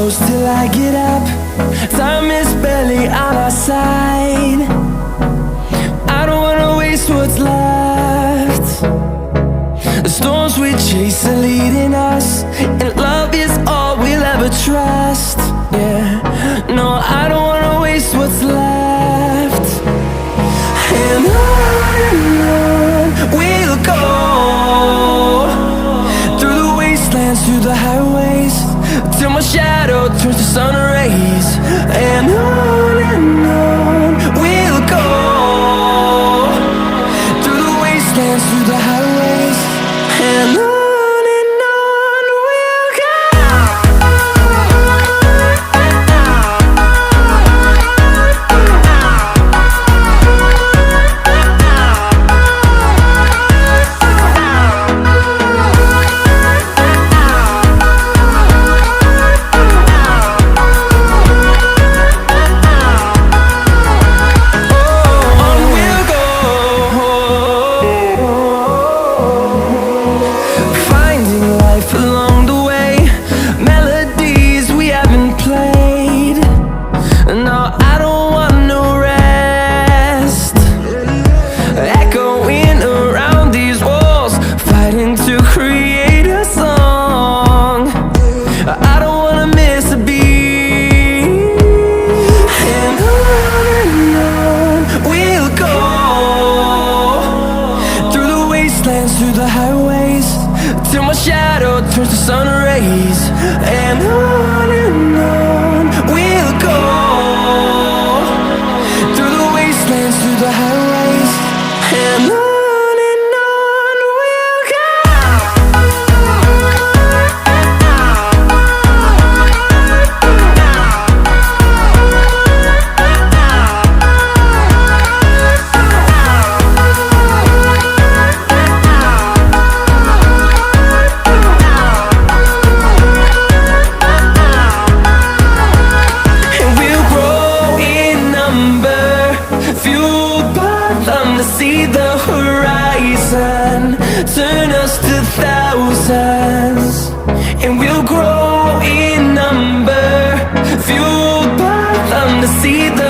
close till I get up. Time is barely on our side. I don't wanna waste what's left. The storms we chase are leading us, and love is all we'll ever trust. Yeah, no, I don't wanna waste what's left. And on we'll go, through the wastelands, through the highways, till my shadow turns to sun rays. And on we'll go, through the wastelands, through the highways, and on we'll go. Through the highways, till my shadow turns to sun rays. And on we'll go, through the wastelands, through the highways, and on we'll go. See the horizon, turn us to thousands, and we'll grow in number, fueled by them to see the